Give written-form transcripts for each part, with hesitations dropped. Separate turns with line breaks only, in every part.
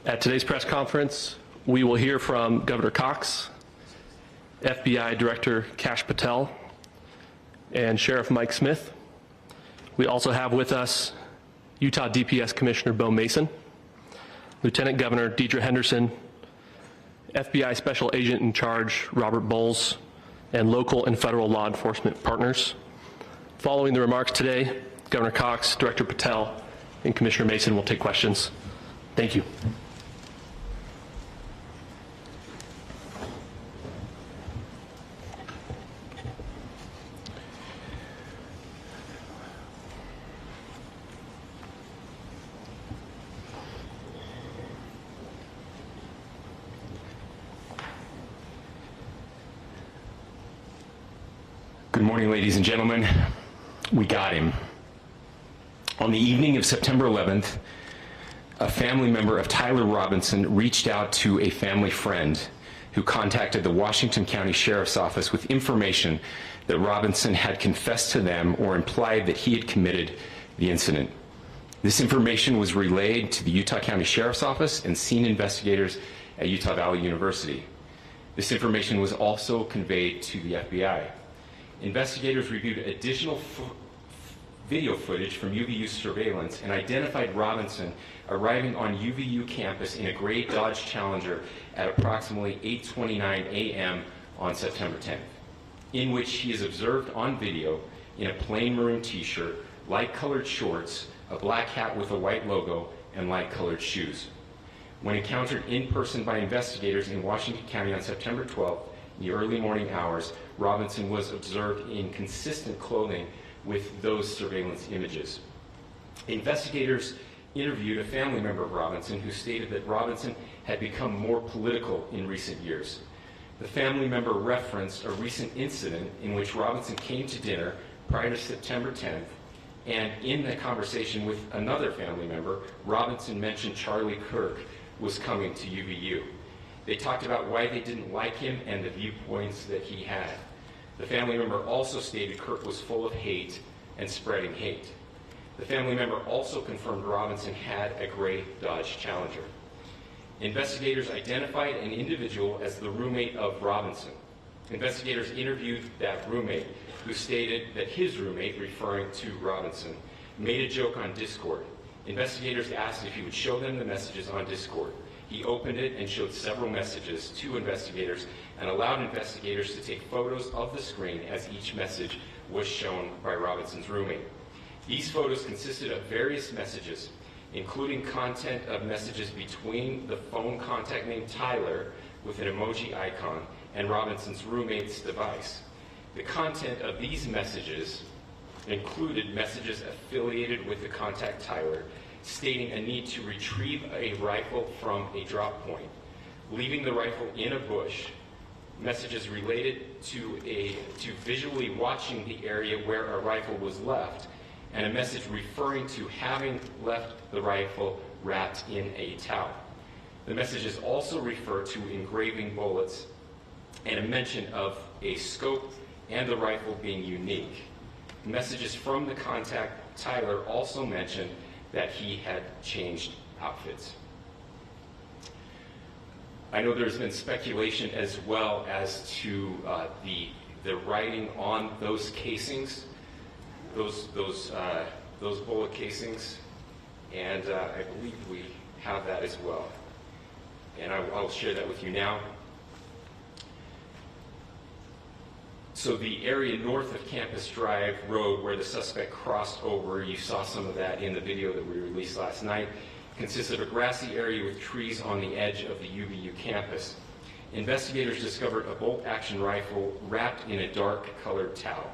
At today's press conference, we will hear from Governor Cox, FBI Director Kash Patel, and Sheriff Mike Smith. We also have with us Utah DPS Commissioner Bo Mason, Lieutenant Governor Deidre Henderson, FBI Special Agent in Charge Robert Bowles, and local and federal law enforcement partners. Following the remarks today, Governor Cox, Director Patel, and Commissioner Mason will take questions. Thank you.
Good morning, ladies and gentlemen. We got him. On the evening of September 11th, a family member of Tyler Robinson reached out to a family friend who contacted the Washington County Sheriff's Office with information that Robinson had confessed to them or implied that he had committed the incident. This information was relayed to the Utah County Sheriff's Office and scene investigators at Utah Valley University. This information was also conveyed to the FBI. Investigators reviewed additional video footage from UVU surveillance and identified Robinson arriving on UVU campus in a gray Dodge Challenger at approximately 8:29 a.m. on September 10th, in which he is observed on video in a plain maroon t-shirt, light-colored shorts, a black hat with a white logo, and light-colored shoes. When encountered in person by investigators in Washington County on September 12th, in the early morning hours, Robinson was observed in consistent clothing with those surveillance images. Investigators interviewed a family member of Robinson who stated that Robinson had become more political in recent years. The family member referenced a recent incident in which Robinson came to dinner prior to September 10th, and in the conversation with another family member, Robinson mentioned Charlie Kirk was coming to UVU. They talked about why they didn't like him and the viewpoints that he had. The family member also stated Kirk was full of hate and spreading hate. The family member also confirmed Robinson had a gray Dodge Challenger. Investigators identified an individual as the roommate of Robinson. Investigators interviewed that roommate, who stated that his roommate, referring to Robinson, made a joke on Discord. Investigators asked if he would show them the messages on Discord. He opened it and showed several messages to investigators and allowed investigators to take photos of the screen as each message was shown by Robinson's roommate. These photos consisted of various messages, including content of messages between the phone contact named Tyler with an emoji icon and Robinson's roommate's device. The content of these messages included messages affiliated with the contact Tyler, stating a need to retrieve a rifle from a drop point, leaving the rifle in a bush, messages related to visually watching the area where a rifle was left, and a message referring to having left the rifle wrapped in a towel. The messages also refer to engraving bullets and a mention of a scope and the rifle being unique. Messages from the contact Tyler also mentioned that he had changed outfits. I know there's been speculation as well as to the writing on those casings, those bullet casings, and I believe we have that as well. And I'll share that with you now. So the area north of Campus Drive Road where the suspect crossed over, you saw some of that in the video that we released last night, consists of a grassy area with trees on the edge of the UVU campus. Investigators discovered a bolt-action rifle wrapped in a dark-colored towel.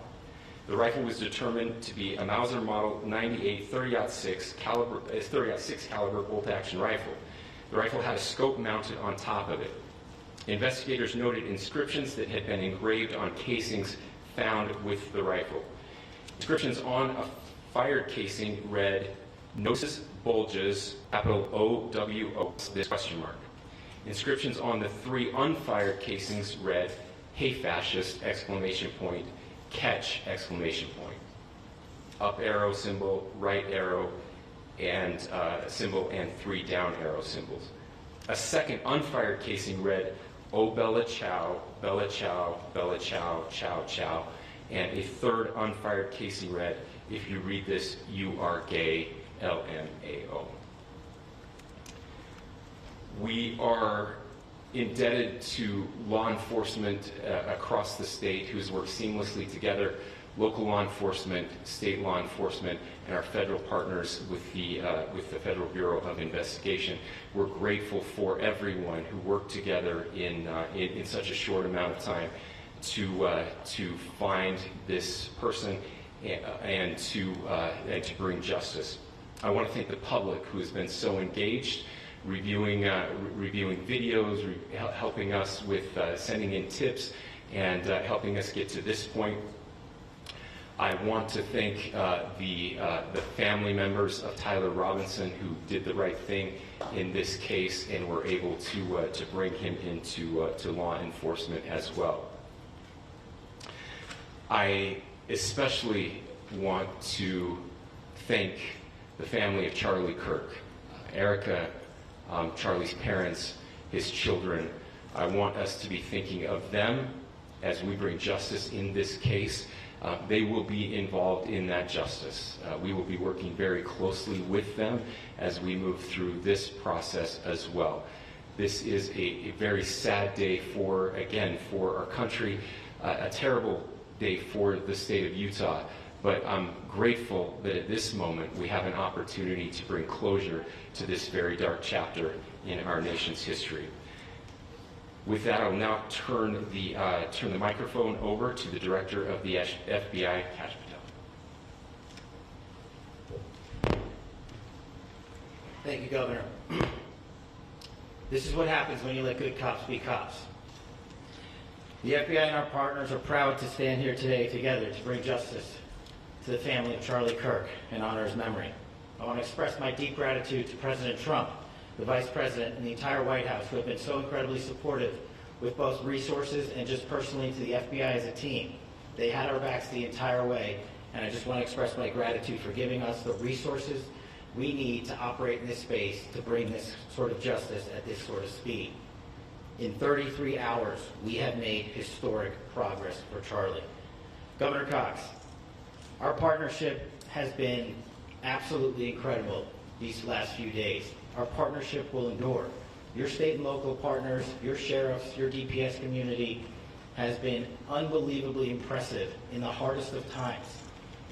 The rifle was determined to be a Mauser Model 98 30-06 caliber bolt-action rifle. The rifle had a scope mounted on top of it. Investigators noted inscriptions that had been engraved on casings found with the rifle. Inscriptions on a fired casing read, "Nosis bulges, capital O-W-O, this question mark." Inscriptions on the 3 unfired casings read, "Hey fascist, exclamation point, catch, exclamation point." Up arrow symbol, right arrow, and symbol, and 3 down arrow symbols. A second unfired casing read, "Oh Bella Chow, Bella Chow, Bella Chow, Chow Chow." And a third unfired casing read, "If you read this, you are gay, LMAO." We are indebted to law enforcement across the state who has worked seamlessly together, local law enforcement, state law enforcement, and our federal partners with the Federal Bureau of Investigation. We're grateful for everyone who worked together in such a short amount of time to find this person and to bring justice. I want to thank the public who has been so engaged, reviewing videos, helping us with sending in tips, and helping us get to this point. I want to thank the family members of Tyler Robinson who did the right thing in this case and were able to bring him into to law enforcement as well. I especially want to thank the family of Charlie Kirk, Erica, Charlie's parents, his children. I want us to be thinking of them as we bring justice in this case. They will be involved in that justice. We will be working very closely with them as we move through this process as well. This is a very sad day for our country, a terrible day for the state of Utah, but I'm grateful that at this moment we have an opportunity to bring closure to this very dark chapter in our nation's history. With that, I'll now turn the microphone over to the Director of the FBI, Kash Patel.
Thank you, Governor. This is what happens when you let good cops be cops. The FBI and our partners are proud to stand here today together to bring justice to the family of Charlie Kirk and honor his memory. I want to express my deep gratitude to President Trump, the Vice President, and the entire White House who have been so incredibly supportive with both resources and just personally to the FBI as a team. They had our backs the entire way, and I just want to express my gratitude for giving us the resources we need to operate in this space to bring this sort of justice at this sort of speed. In 33 hours, we have made historic progress for Charlie. Governor Cox, our partnership has been absolutely incredible these last few days. Our partnership will endure. Your state and local partners, your sheriffs, your DPS community has been unbelievably impressive in the hardest of times.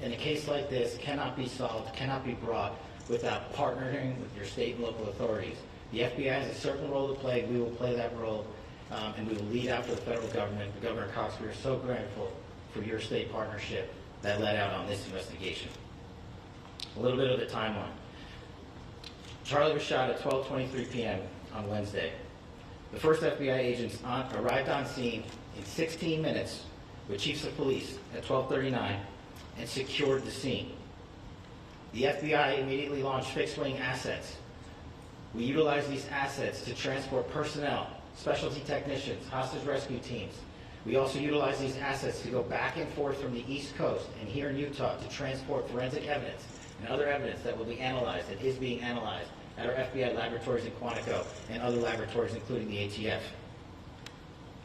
And a case like this cannot be solved, cannot be brought without partnering with your state and local authorities. The FBI has a certain role to play. We will play that role, and we will lead after the federal government. But Governor Cox, we are so grateful for your state partnership that led out on this investigation. A little bit of the timeline. Charlie was shot at 12:23 p.m. on Wednesday. The first FBI agents arrived on scene in 16 minutes with chiefs of police at 12:39 and secured the scene. The FBI immediately launched fixed-wing assets. We utilized these assets to transport personnel, specialty technicians, hostage rescue teams. We also utilized these assets to go back and forth from the East Coast and here in Utah to transport forensic evidence and other evidence that will be analyzed and is being analyzed at our FBI laboratories in Quantico and other laboratories, including the ATF.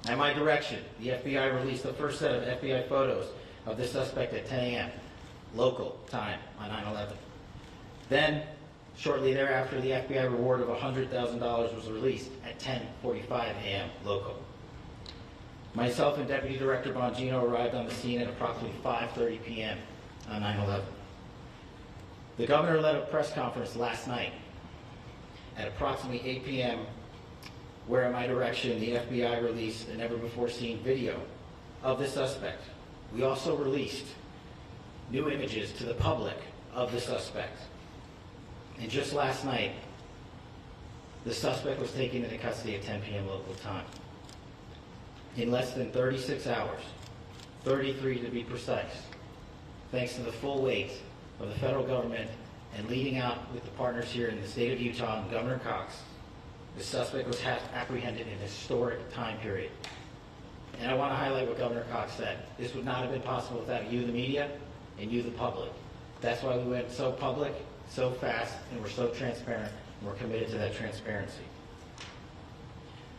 At my direction, the FBI released the first set of FBI photos of the suspect at 10 a.m. local time on 9/11. Then, shortly thereafter, the FBI reward of $100,000 was released at 10:45 a.m. local. Myself and Deputy Director Bongino arrived on the scene at approximately 5:30 p.m. on 9/11. The governor led a press conference last night at approximately 8 p.m. where, at my direction, the FBI released a never-before-seen video of the suspect. We also released new images to the public of the suspect. And just last night, the suspect was taken into custody at 10 p.m. local time. In less than 36 hours, 33 to be precise, thanks to the full weight of the federal government and leading out with the partners here in the state of Utah and Governor Cox, the suspect was apprehended in a historic time period. And I want to highlight what Governor Cox said. This would not have been possible without you, the media, and you, the public. That's why we went so public, so fast, and we're so transparent, and we're committed to that transparency.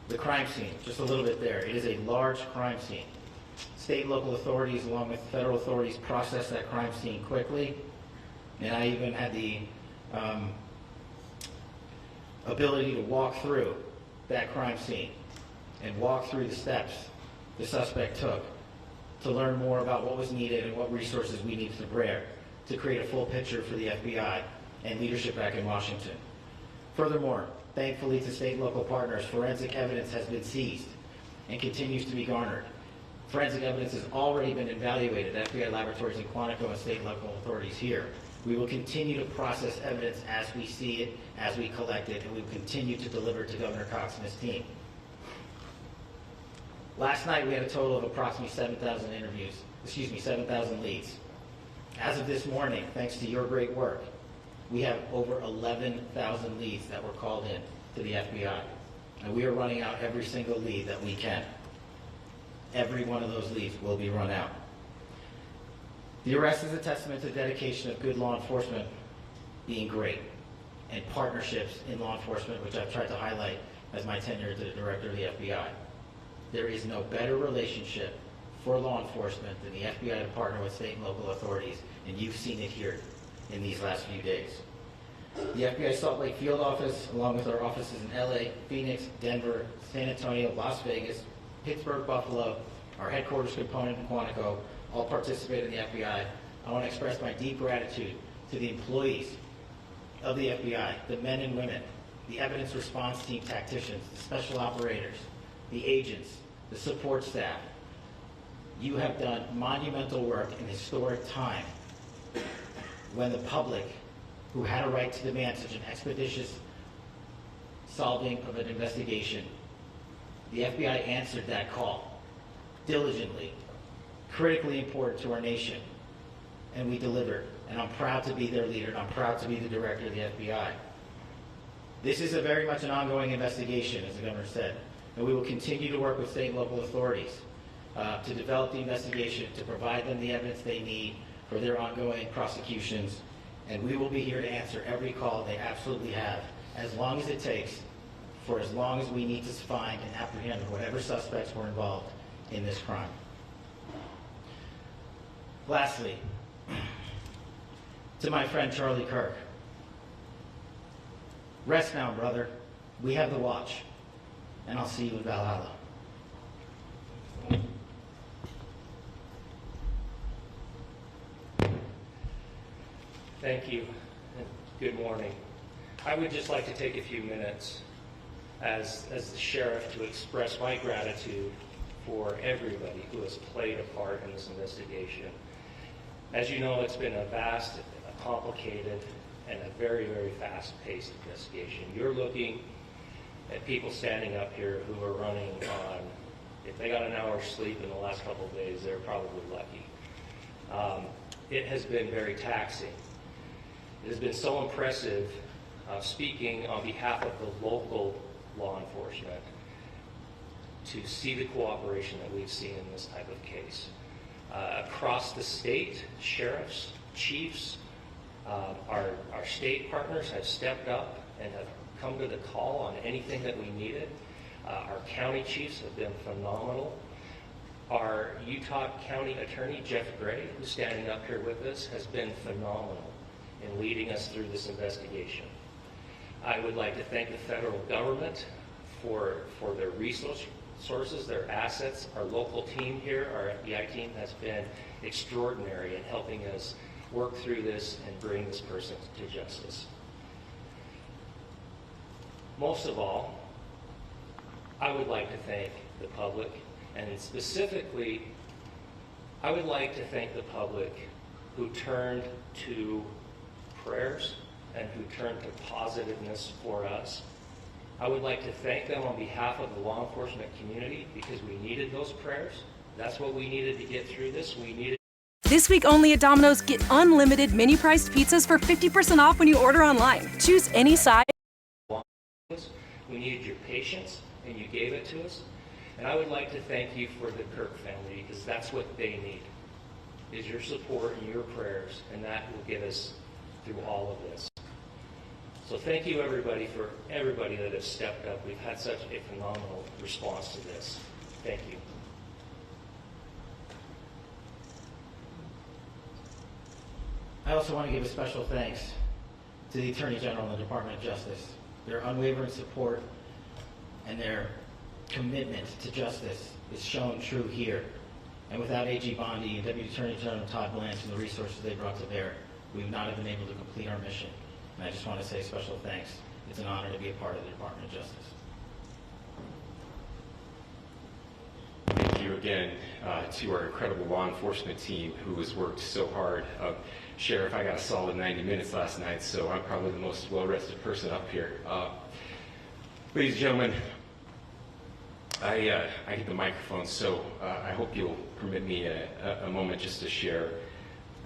The crime scene, just a little bit there. It is a large crime scene. State and local authorities, along with federal authorities, process that crime scene quickly. And I even had the ability to walk through that crime scene and walk through the steps the suspect took to learn more about what was needed and what resources we needed to bear to create a full picture for the FBI and leadership back in Washington. Furthermore, thankfully to state and local partners, forensic evidence has been seized and continues to be garnered. Forensic evidence has already been evaluated at FBI laboratories in Quantico and state and local authorities here. We will continue to process evidence as we see it, as we collect it, and we will continue to deliver to Governor Cox and his team. Last night we had a total of approximately 7,000 leads. As of this morning, thanks to your great work, we have over 11,000 leads that were called in to the FBI. And we are running out every single lead that we can. Every one of those leads will be run out. The arrest is a testament to the dedication of good law enforcement being great, and partnerships in law enforcement, which I've tried to highlight as my tenure as the director of the FBI. There is no better relationship for law enforcement than the FBI to partner with state and local authorities, and you've seen it here in these last few days. The FBI Salt Lake Field Office, along with our offices in LA, Phoenix, Denver, San Antonio, Las Vegas, Pittsburgh, Buffalo, our headquarters component in Quantico, all participate in the FBI. I want to express my deep gratitude to the employees of the FBI, the men and women, the evidence response team tacticians, the special operators, the agents, the support staff. You have done monumental work in historic time when the public, who had a right to demand such an expeditious solving of an investigation, the FBI answered that call diligently, critically important to our nation, and we delivered. And I'm proud to be their leader, and I'm proud to be the director of the FBI. This is very much an ongoing investigation, as the governor said, and we will continue to work with state and local authorities to develop the investigation, to provide them the evidence they need for their ongoing prosecutions, and we will be here to answer every call they absolutely have, as long as it takes, for as long as we need to find and apprehend whatever suspects were involved in this crime. Lastly, to my friend Charlie Kirk, rest now, brother. We have the watch, and I'll see you in Valhalla.
Thank you, and good morning. I would just like to take a few minutes as the sheriff to express my gratitude for everybody who has played a part in this investigation. As you know, it's been a vast, a complicated, and a very, very fast-paced investigation. You're looking at people standing up here who are running on, if they got an hour's sleep in the last couple of days, they're probably lucky. It has been very taxing. It has been so impressive speaking on behalf of the local law enforcement to see the cooperation that we've seen in this type of case. Across the state, sheriffs, chiefs, our state partners have stepped up and have come to the call on anything that we needed. Our county chiefs have been phenomenal. Our Utah County Attorney, Jeff Gray, who's standing up here with us, has been phenomenal in leading us through this investigation. I would like to thank the federal government for their resources, their assets. Our local team here, our FBI team, has been extraordinary in helping us work through this and bring this person to justice. Most of all, I would like to thank the public, and specifically, I would like to thank the public who turned to prayers and who turned to positiveness for us. I would like to thank them on behalf of the law enforcement community because we needed those prayers. That's what we needed to get through this.
This week only at Domino's, get unlimited mini-priced pizzas for 50% off when you order online. Choose any size.
We needed your patience, and you gave it to us. And I would like to thank you for the Kirk family because that's what they need, is your support and your prayers, and that will get us through all of this. So thank you everybody that has stepped up. We've had such a phenomenal response to this. Thank you.
I also want to give a special thanks to the Attorney General and the Department of Justice. Their unwavering support and their commitment to justice is shown true here. And without AG Bondi and Deputy Attorney General Todd Blanche and the resources they brought to bear, we would not have been able to complete our mission. And I just want to say special thanks. It's an honor to be a part of the Department of Justice.
Thank you again to our incredible law enforcement team who has worked so hard. Sheriff, I got a solid 90 minutes last night, so I'm probably the most well-rested person up here. Ladies and gentlemen, I get the microphone, so I hope you'll permit me a moment just to share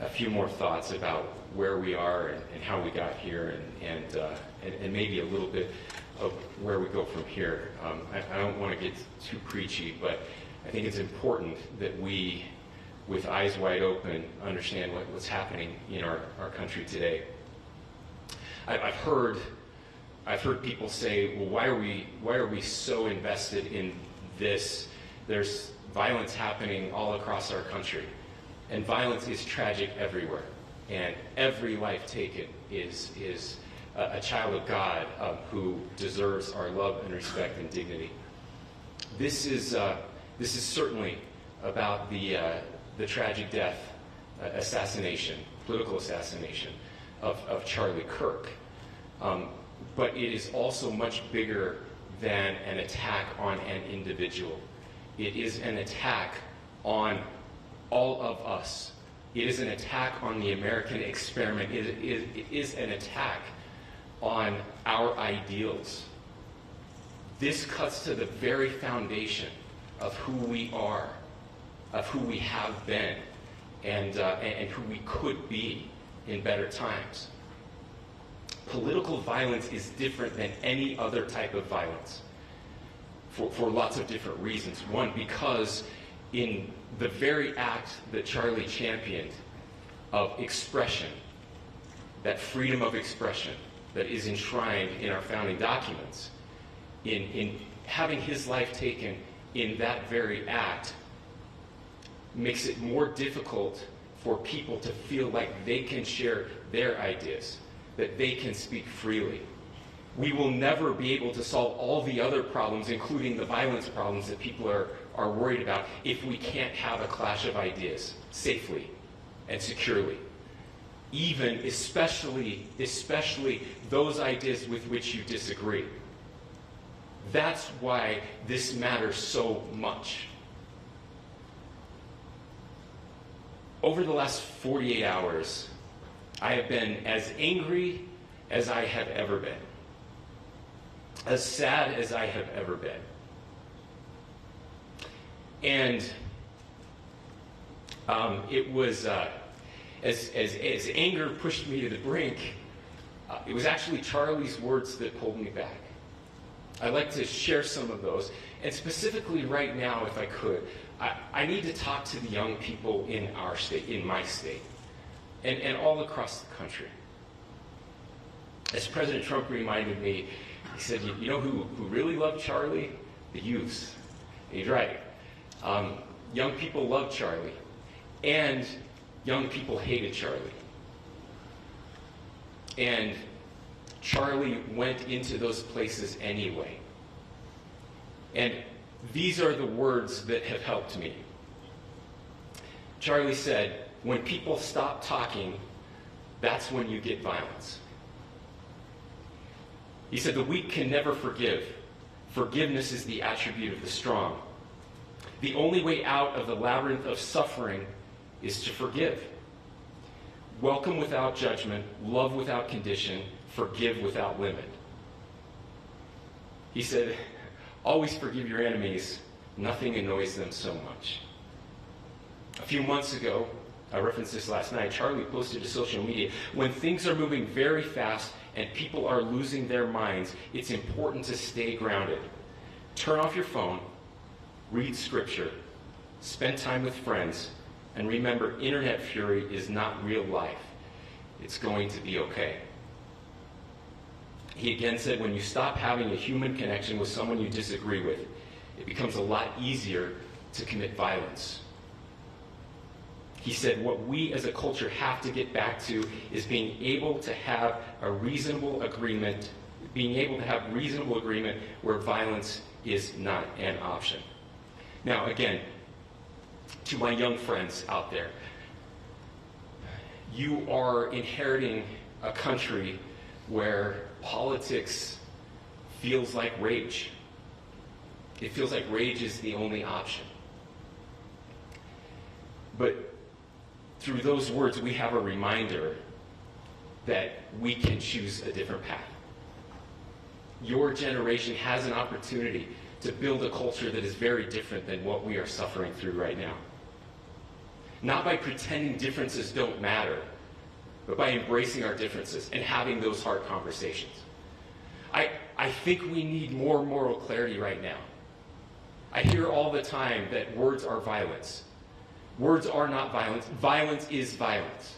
a few more thoughts about where we are and how we got here, and maybe a little bit of where we go from here. I don't want to get too preachy, but I think it's important that we, with eyes wide open, understand what's happening in our country today. I've heard people say, well, why are we so invested in this? There's violence happening all across our country, and violence is tragic everywhere, and every life taken is a child of God who deserves our love and respect and dignity. This is certainly about the tragic death, political assassination of Charlie Kirk. But it is also much bigger than an attack on an individual. It is an attack on all of us. It is an attack on the American experiment. It is an attack on our ideals. This cuts to the very foundation of who we are, of who we have been, and who we could be in better times. Political violence is different than any other type of violence for lots of different reasons. One, because in the very act that Charlie championed of expression, that freedom of expression that is enshrined in our founding documents, in having his life taken in that very act, makes it more difficult for people to feel like they can share their ideas, that they can speak freely. We will never be able to solve all the other problems, including the violence problems that people are worried about, if we can't have a clash of ideas safely and securely. Even, especially those ideas with which you disagree. That's why this matters so much. Over the last 48 hours, I have been as angry as I have ever been, as sad as I have ever been. And it was, as anger pushed me to the brink, it was actually Charlie's words that pulled me back. I'd like to share some of those. And specifically right now, if I could, I need to talk to the young people in our state, in my state, and all across the country. As President Trump reminded me, he said, you know who really loved Charlie? The youths. And he's right. Young people loved Charlie, and young people hated Charlie. And Charlie went into those places anyway. And these are the words that have helped me. Charlie said, when people stop talking, that's when you get violence. He said, the weak can never forgive. Forgiveness is the attribute of the strong. The only way out of the labyrinth of suffering is to forgive. Welcome without judgment, love without condition, forgive without limit. He said, always forgive your enemies. Nothing annoys them so much. A few months ago, I referenced this last night, Charlie posted to social media, when things are moving very fast and people are losing their minds, it's important to stay grounded. Turn off your phone, read scripture, spend time with friends, and remember, internet fury is not real life. It's going to be okay. He again said, when you stop having a human connection with someone you disagree with, it becomes a lot easier to commit violence. He said, what we as a culture have to get back to is being able to have a reasonable agreement, where violence is not an option. Now, again, to my young friends out there, you are inheriting a country where politics feels like rage. It feels like rage is the only option. But through those words, we have a reminder that we can choose a different path. Your generation has an opportunity to build a culture that is very different than what we are suffering through right now. Not by pretending differences don't matter, but by embracing our differences and having those hard conversations. I think we need more moral clarity right now. I hear all the time that words are violence. Words are not violence. Violence is violence.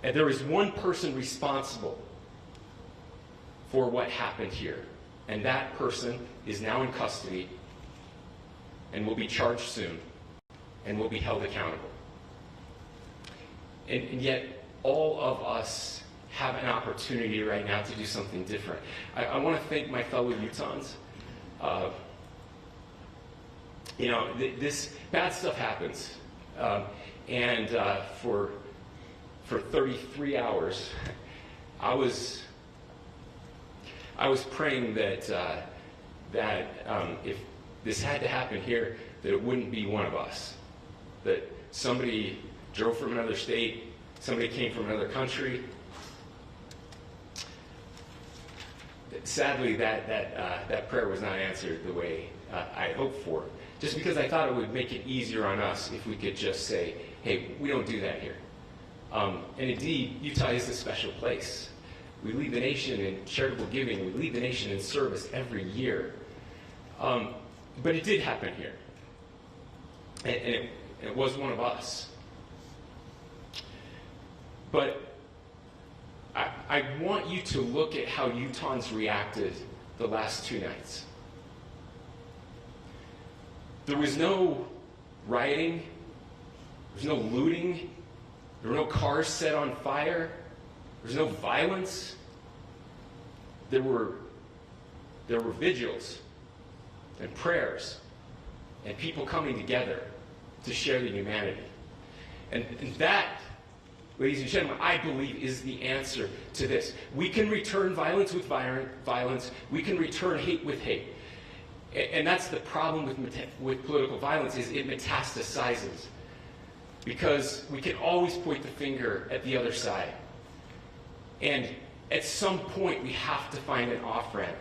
And there is one person responsible for what happened here. And that person is now in custody and will be charged soon and will be held accountable. And yet, all of us have an opportunity right now to do something different. I want to thank my fellow Utahns. This bad stuff happens. For 33 hours, I was praying that if this had to happen here, that it wouldn't be one of us. That somebody drove from another state, somebody came from another country. Sadly, that prayer was not answered the way I hoped for. Just because I thought it would make it easier on us if we could just say, hey, we don't do that here. And indeed, Utah is a special place. We lead the nation in charitable giving. We lead the nation in service every year. But it did happen here. And it was one of us. But I want you to look at how Utahns reacted the last 2 nights. There was no rioting. There was no looting. There were no cars set on fire. There was no violence. There were vigils and prayers and people coming together to share the humanity. And that, ladies and gentlemen, I believe is the answer to this. We can return violence with violence. We can return hate with hate. And that's the problem with political violence, is it metastasizes. Because we can always point the finger at the other side. And at some point, we have to find an off-ramp,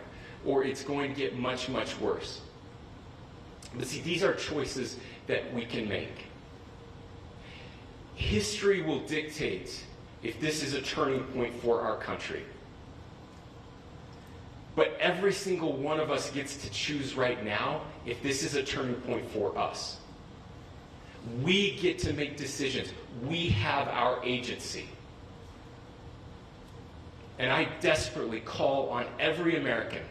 or it's going to get much, much worse. But see, these are choices that we can make. History will dictate if this is a turning point for our country. But every single one of us gets to choose right now if this is a turning point for us. We get to make decisions. We have our agency. And I desperately call on every American,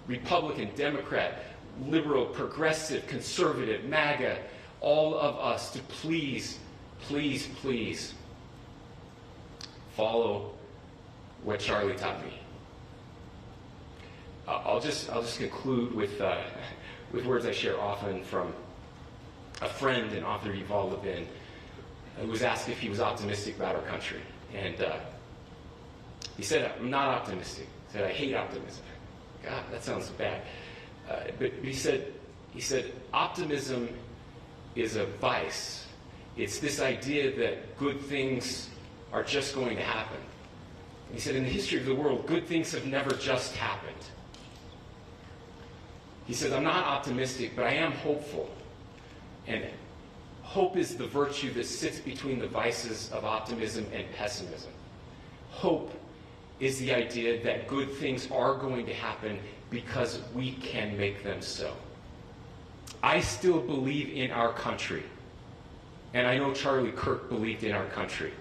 Republican, Democrat, liberal, progressive, conservative, MAGA, all of us to please, please, please follow what Charlie taught me. I'll just conclude with words I share often from a friend and author, Yuval Levin, who was asked if he was optimistic about our country. And he said, I'm not optimistic. He said, I hate optimism. God, that sounds bad. But he said, optimism is a vice. It's this idea that good things are just going to happen. He said, in the history of the world, good things have never just happened. He says, I'm not optimistic, but I am hopeful. And hope is the virtue that sits between the vices of optimism and pessimism. Hope is the idea that good things are going to happen because we can make them so. I still believe in our country. And I know Charlie Kirk believed in our country.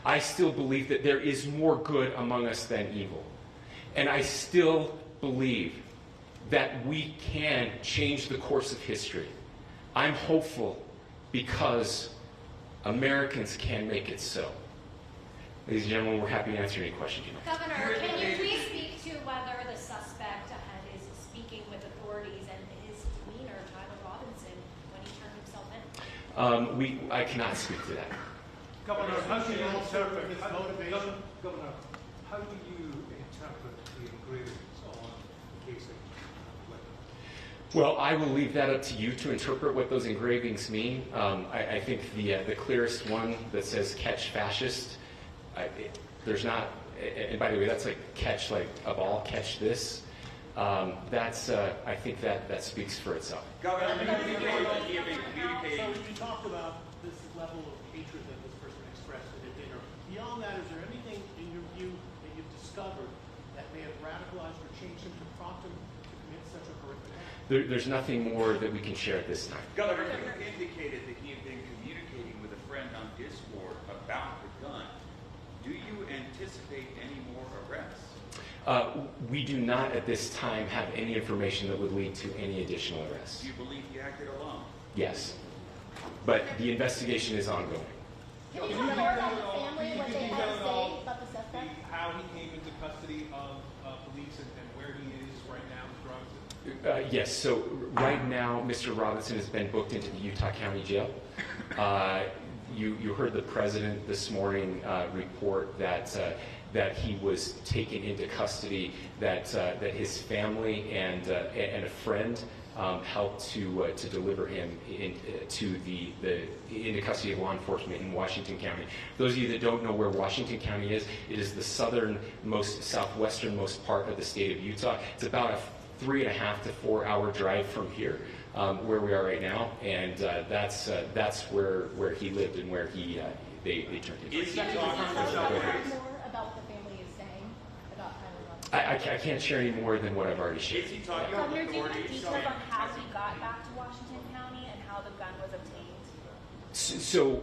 I still believe that there is more good among us than evil. And I still believe that we can change the course of history. I'm hopeful because Americans can make it so. Ladies and gentlemen, we're happy to answer any questions you have.
Governor, can you please speak to whether the suspect is speaking with authorities and his demeanor, Tyler Robinson, when he turned himself in?
I cannot speak to that.
Governor, how do you interpret his motivation? Governor, how do you interpret the engravings on the casing?
Well, I will leave that up to you to interpret what those engravings mean. I think the clearest one that says "catch fascist," there's not, and by the way, that's like catch like a ball, catch this. I think that speaks for itself.
Governor, so you talked about this level of hatred that this person expressed at a dinner. Beyond that, is there anything in your view that you've discovered that may have radicalized or changed him to prompt him to commit such a horrific act?
There's nothing more that we can share at this time.
Governor, you indicated that he had been communicating with a friend on Discord about the gun. Do you anticipate any more arrests?
We do not at this time have any information that would lead to any additional arrests.
Do you believe he acted alone?
Yes. But the investigation is ongoing.
Can you report on the family what they had to say about the suspect?
How he came into custody of police and where he is right now with drugs?
Yes, so right now, Mr. Robinson has been booked into the Utah County Jail. You heard the president this morning report that he was taken into custody, that his family and a friend helped to deliver him into custody of law enforcement in Washington County. Those of you that don't know where Washington County is, it is the southernmost, southwesternmost part of the state of Utah. It's about a 3.5 to 4 hour drive from here, where we are right now, and that's where he lived and where they turned him.
Is he talking
More
about
about what the family is saying about Tyler Robinson?
I can't share any more than what I've already shared.
Is he talking about
Governor, do you have
authorities?
details on how he got back to Washington County and how the gun was obtained?
So,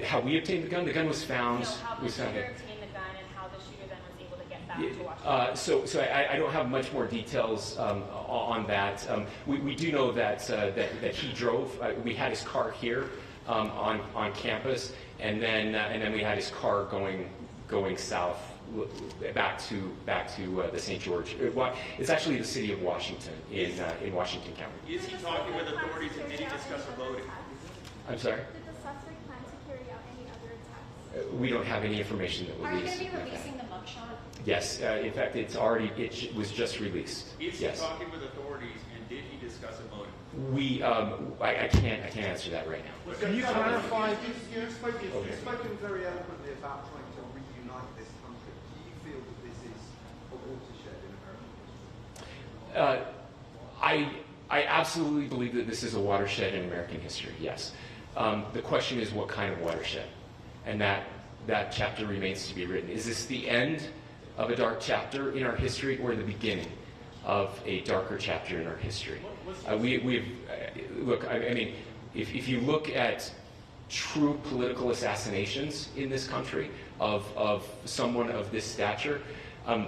how we obtained the gun? The gun was found.
No, how the
was found.
shooter obtained the gun and how the shooter then was able to get back to Washington.
So I don't have much more details on that. We do know that he drove. We had his car here on campus, and then we had his car going south back to the St. George. It's actually the city of Washington in Washington County.
Is he talking with authorities and did he discuss a motive?
I'm sorry.
Did the suspect plan to carry out any other attacks?
We don't have any information that
Are you
would
going to
lead.
be releasing the mugshot?
Yes. In fact, it was just released.
Is he
Yes.
talking with authorities and did he discuss a motive?
I can't answer that right now.
Can you clarify?
You've spoken very eloquently about trying to reunite this country. Do you feel that this is a watershed in American history?
I absolutely believe that this is a watershed in American history, yes. The question is what kind of watershed? And that chapter remains to be written. Is this the end of a dark chapter in our history or the beginning of a darker chapter in our history? Look, I mean, if you look at true political assassinations in this country of someone of this stature,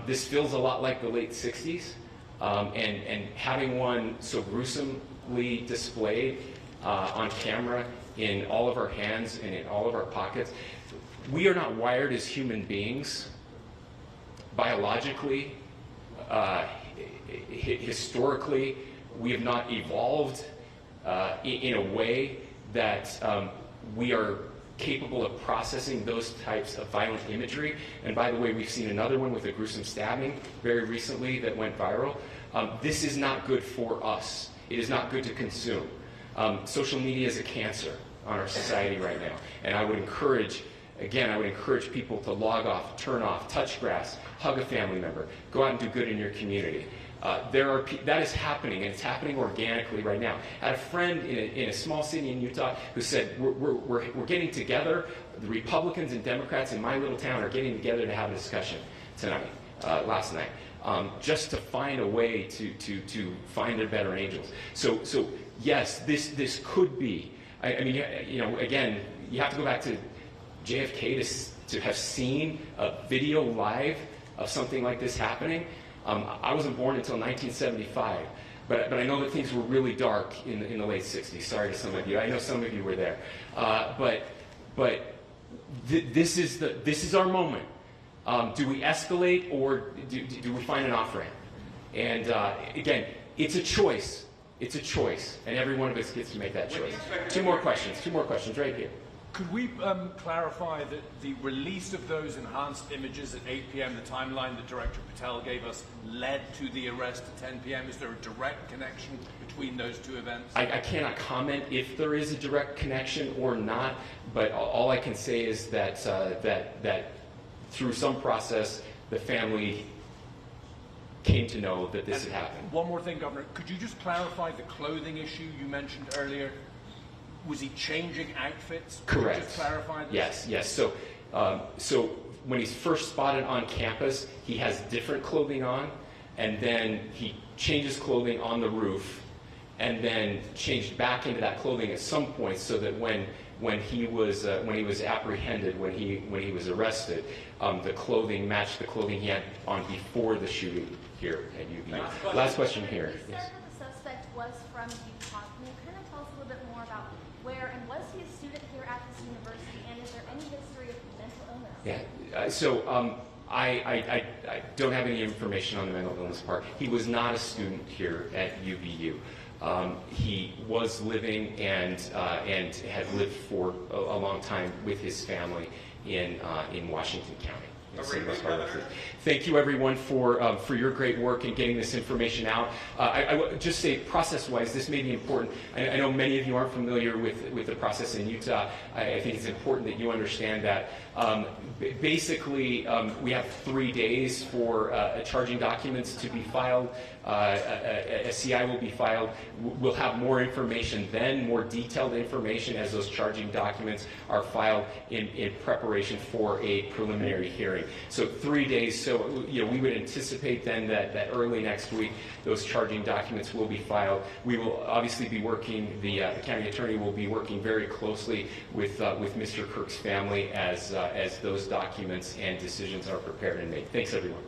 this feels a lot like the late 60s. And having one so gruesomely displayed on camera in all of our hands and in all of our pockets, we are not wired as human beings biologically, historically. We have not evolved in a way that we are capable of processing those types of violent imagery. And by the way, we've seen another one with a gruesome stabbing very recently that went viral. This is not good for us. It is not good to consume. Social media is a cancer on our society right now. And I would encourage people to log off, turn off, touch grass, hug a family member, go out and do good in your community. That is happening, and it's happening organically right now. I had a friend in a small city in Utah who said, we're getting together, the Republicans and Democrats in my little town are getting together to have a discussion last night, just to find a way to find their better angels. So yes, this could be, I mean, again, you have to go back to JFK to have seen a video live of something like this happening. I wasn't born until 1975, but I know that things were really dark in the late 60s. Sorry to some of you. I know some of you were there. This is our moment. Do we escalate, or do we find an off-ramp? And again, it's a choice. It's a choice, and every one of us gets to make that choice. Two more questions right here.
Could we clarify that the release of those enhanced images at 8 p.m., the timeline that Director Patel gave us, led to the arrest at 10 p.m.? Is there a direct connection between those two events?
I cannot comment if there is a direct connection or not, but all I can say is that that through some process, the family came to know that this had happened.
One more thing, Governor. Could you just clarify the clothing issue you mentioned earlier? Was he changing outfits?
Correct.
Could you just clarify this?
Yes. So when he's first spotted on campus, he has different clothing on, and then he changes clothing on the roof, and then changed back into that clothing at some point, so that when he was apprehended, when he was arrested, the clothing matched the clothing he had on before the shooting here at UVU. Last question here.
You said that the suspect was from Utah. Can you kind of tell us a little bit more about where, and was he a student here at this university, and is there any history of mental illness?
Yeah. So I don't have any information on the mental illness part. He was not a student here at UVU. He was living and had lived for a long time with his family in Washington County. Thank you, everyone, for your great work in getting this information out. I would just say, process-wise, this may be important. I know many of you aren't familiar with the process in Utah. I think it's important that you understand that. Basically, we have 3 days for charging documents to be filed. A CI will be filed. We'll have more information then, more detailed information as those charging documents are filed in preparation for a preliminary hearing. So 3 days. So we would anticipate then that early next week those charging documents will be filed. We will obviously be working. The county attorney will be working very closely with Mr. Kirk's family as those documents and decisions are prepared and made. Thanks, everyone.